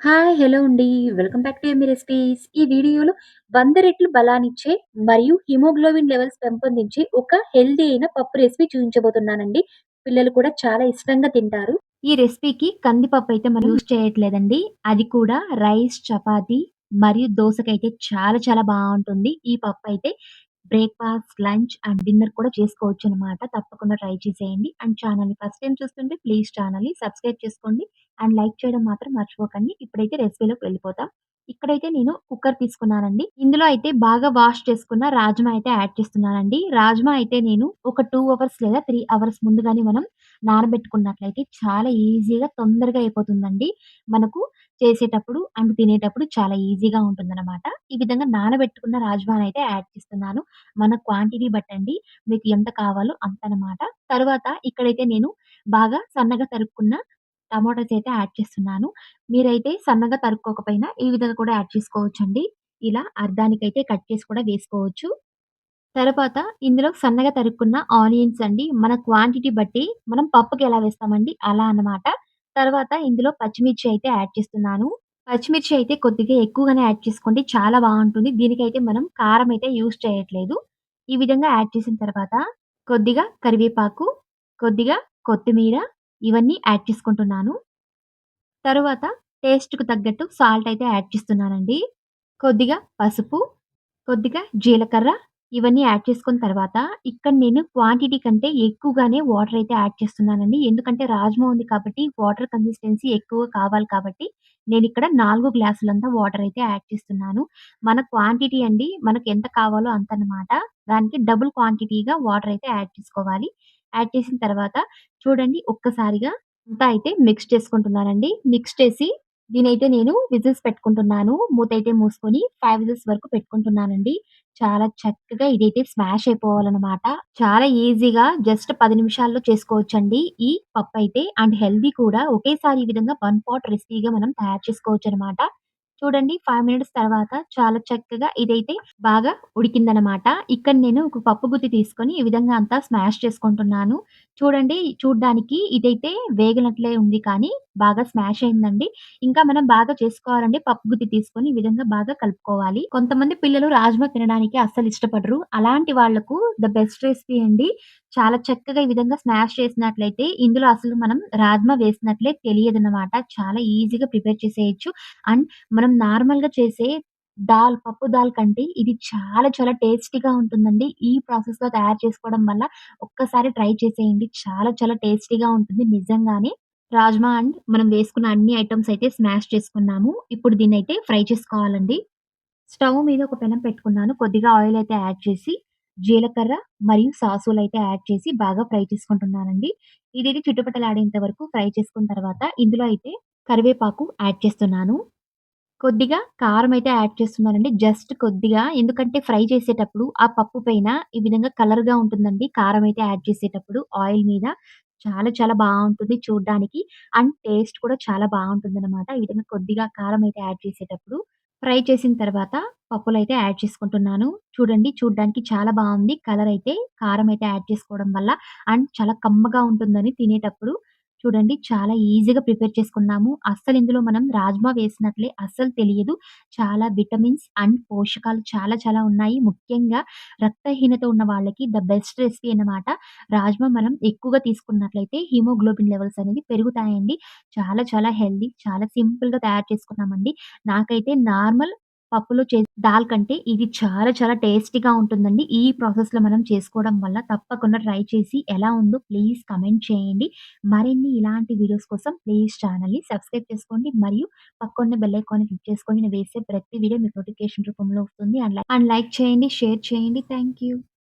Hi! Hello అండి. Welcome back to yummy recipes. ఈ వీడియోలో 100 రెట్లు బలాన్నిచ్చే మరియు హిమోగ్లోబిన్ లెవెల్స్ పెంపొందించే ఒక హెల్తీ అయిన పప్పు రెసిపీ చూపించబోతున్నానండి. పిల్లలు కూడా చాలా ఇష్టంగా తింటారు. ఈ రెసిపీకి కందిపప్పు అయితే మనం యూజ్ చేయట్లేదండి. అది కూడా రైస్, చపాతీ మరియు దోసకైతే చాలా చాలా బావుంటుంది. ఈ పప్పయితే బ్రేక్‌ఫాస్ట్, లంచ్ అండ్ డిన్నర్ కూడా చేసుకోవచ్చనమాట. తప్పకుండా ట్రై చేసేయండి. అండ్ ఛానల్‌ని ఫస్ట్ టైమ్ చూస్తుంటే ప్లీజ్ ఛానల్‌ని సబ్స్క్రైబ్ చేసుకోండి. అండ్ లైక్ చేయడం మాత్రం మర్చిపోకండి. ఇప్పుడైతే రెసిపీలోకి వెళ్ళిపోతాం. ఇక్కడైతే నేను కుక్కర్ తీసుకున్నానండి. ఇందులో అయితే బాగా వాష్ చేసుకున్న రాజ్మా అయితే యాడ్ చేస్తున్నానండి. రాజ్మా అయితే నేను ఒక 2 అవర్స్ లేదా 3 అవర్స్ ముందుగానే మనం నానబెట్టుకున్నట్లయితే చాలా ఈజీగా తొందరగా అయిపోతుందండి. మనకు చేసేటప్పుడు అండ్ తినేటప్పుడు చాలా ఈజీగా ఉంటుందనమాట. ఈ విధంగా నానబెట్టుకున్న రాజ్మానయితే యాడ్ చేస్తున్నాను. మన క్వాంటిటీ బట్టండి. మీకు ఎంత కావాలో అంతనమాట. తరువాత ఇక్కడైతే నేను బాగా సన్నగా తరుక్కున్న టమాటాస్ అయితే యాడ్ చేస్తున్నాను. మీరైతే సన్నగా తరుక్కోకపోయినా ఈ విధంగా కూడా యాడ్ చేసుకోవచ్చండి. ఇలా అర్ధానికైతే కట్ చేసి కూడా వేసుకోవచ్చు. తర్వాత ఇందులో సన్నగా తరుక్కున్న ఆనియన్స్ అండి. మన క్వాంటిటీ బట్టి మనం పప్పుకి ఎలా వేస్తామండి అలా అన్నమాట. తర్వాత ఇందులో పచ్చిమిర్చి అయితే యాడ్ చేస్తున్నాను. పచ్చిమిర్చి అయితే కొద్దిగా ఎక్కువగానే యాడ్ చేసుకోండి. చాలా బావుంటుంది. దీనికైతే మనం కారం అయితే యూజ్ చేయట్లేదు. ఈ విధంగా యాడ్ చేసిన తర్వాత కొద్దిగా కరివేపాకు, కొద్దిగా కొత్తిమీర ఇవన్నీ యాడ్ చేసుకుంటున్నాను. తరువాత టేస్ట్‌కు తగ్గట్టు సాల్ట్ అయితే యాడ్ చేస్తున్నానండి. కొద్దిగా పసుపు, కొద్దిగా జీలకర్ర ఇవన్నీ యాడ్ చేసుకున్న తర్వాత, ఇక్కడ నేను క్వాంటిటీ కంటే ఎక్కువగానే వాటర్ అయితే యాడ్ చేస్తున్నానండి. ఎందుకంటే రాజ్మా ఉంది కాబట్టి వాటర్ కన్సిస్టెన్సీ ఎక్కువ కావాలి కాబట్టి, నేనిక్కడ 4 గ్లాసులంతా వాటర్ అయితే యాడ్ చేస్తున్నాను. మన క్వాంటిటీ అండి మనకు ఎంత కావాలో అంతనమాట. దానికి డబుల్ క్వాంటిటీగా వాటర్ అయితే యాడ్ చేసుకోవాలి. యాడ్ చేసిన తర్వాత చూడండి ఒక్కసారిగా అంతా అయితే మిక్స్ చేసుకుంటున్నానండి. మిక్స్ చేసి దీనైతే నేను విజిల్స్ పెట్టుకుంటున్నాను. మూతైతే మూసుకొని 5 విజిల్స్ వరకు పెట్టుకుంటున్నానండి. చాలా చక్కగా ఇదైతే స్మాష్ అయిపోవాలనమాట. చాలా ఈజీగా జస్ట్ 10 నిమిషాల్లో చేసుకోవచ్చండి ఈ పప్పయితే. అండ్ హెల్తీ కూడా. ఒకేసారి ఈ విధంగా వన్ పాట్ రెసిపీగా మనం తయారు చేసుకోవచ్చనమాట. చూడండి 5 మినిట్స్ తర్వాత చాలా చక్కగా ఇదైతే బాగా ఉడికిందనమాట. ఇక్కడ నేను ఒక పప్పు గుత్తి తీసుకొని ఈ విధంగా అంతా స్మాష్ చేసుకుంటున్నాను. చూడండి చూడ్డానికి ఇదైతే వేగినట్లే ఉంది కానీ బాగా స్మాష్ అయిందండి. ఇంకా మనం బాగా చేసుకోవాలంటే పప్పు గుత్తి తీసుకొని ఈ విధంగా బాగా కలుపుకోవాలి. కొంతమంది పిల్లలు రాజ్మా తినడానికి అస్సలు ఇష్టపడరు. అలాంటి వాళ్ళకు ద బెస్ట్ రెసిపీ అండి. చాలా చక్కగా ఈ విధంగా స్మాష్ చేసినట్లయితే ఇందులో అసలు మనం రాజ్మా వేసినట్లే తెలియదనమాట. చాలా ఈజీగా ప్రిపేర్ చేసేయొచ్చు. అండ్ మనం నార్మల్‌గా చేసే పప్పు దాల్ కంటే ఇది చాలా చాలా టేస్టీగా ఉంటుందండి. ఈ ప్రాసెస్‌లో తయారు చేసుకోవడం వల్ల ఒక్కసారి ట్రై చేసేయండి. చాలా చాలా టేస్టీగా ఉంటుంది నిజంగానే. రాజ్మా అండ్ మనం వేసుకున్న అన్ని ఐటెమ్స్ అయితే స్మాష్ చేసుకున్నాము. ఇప్పుడు దీన్నైతే ఫ్రై చేసుకోవాలండి. స్టవ్ మీద ఒక పెనం పెట్టుకున్నాను. కొద్దిగా ఆయిల్ అయితే యాడ్ చేసి, జీలకర్ర మరియు సాసులైతే యాడ్ చేసి బాగా ఫ్రై చేసుకుంటున్నానండి. ఇదిది చిటపటలాడేంత వరకు ఫ్రై చేసుకున్న తర్వాత ఇందులో అయితే కరివేపాకు యాడ్ చేస్తున్నాను. కొద్దిగా కారం అయితే యాడ్ చేస్తున్నానండి. జస్ట్ కొద్దిగా. ఎందుకంటే ఫ్రై చేసేటప్పుడు ఆ పప్పు పైన ఈ విధంగా కలర్‌గా ఉంటుందండి. కారం అయితే యాడ్ చేసేటప్పుడు ఆయిల్ మీద. చాలా చాలా బావుంటుంది చూడ్డానికి. అండ్ టేస్ట్ కూడా చాలా బావుంటుందనమాట. ఈ విధంగా కొద్దిగా కారం అయితే యాడ్ చేసేటప్పుడు. ఫ్రై చేసిన తర్వాత పప్పులైతే యాడ్ చేసుకుంటున్నాను. చూడండి చూడ్డానికి చాలా బావుంది. కలర్ అయితే కారం అయితే యాడ్ చేసుకోవడం వల్ల అండ్ చాలా కమ్మగా ఉంటుందని తినేటప్పుడు. చూడండి చాలా ఈజీగా ప్రిపేర్ చేసుకున్నాము. అస్సలు ఇందులో మనం రాజ్మా వేసినట్లే అస్సలు తెలియదు. చాలా విటమిన్స్ అండ్ పోషకాలు చాలా చాలా ఉన్నాయి. ముఖ్యంగా రక్తహీనత ఉన్న వాళ్ళకి ద బెస్ట్ రెసిపీ అన్నమాట. రాజ్మా మనం ఎక్కువగా తీసుకున్నట్లయితే హిమోగ్లోబిన్ లెవెల్స్ అనేది పెరుగుతాయండి. చాలా చాలా హెల్తీ. చాలా సింపుల్‌గా తయారు చేసుకున్నామండి. నాకైతే నార్మల్ పప్పులో దాల్ కంటే ఇది చాలా చాలా టేస్టీగా ఉంటుందండి. ఈ ప్రాసెస్‌లో మనం చేసుకోవడం వల్ల తప్పకుండా ట్రై చేసి ఎలా ఉందో ప్లీజ్ కామెంట్ చేయండి. మరిన్ని ఇలాంటి వీడియోస్ కోసం ప్లీజ్ ఛానెల్‌ని సబ్స్క్రైబ్ చేసుకోండి. మరియు పక్కనున్న బెల్ ఐకాన్‌ని క్లిక్ చేసుకొని నేను వేసే ప్రతి వీడియో మీకు నోటిఫికేషన్ రూపంలో వస్తుంది. అండ్ లైక్ చేయండి, షేర్ చేయండి. Thank you.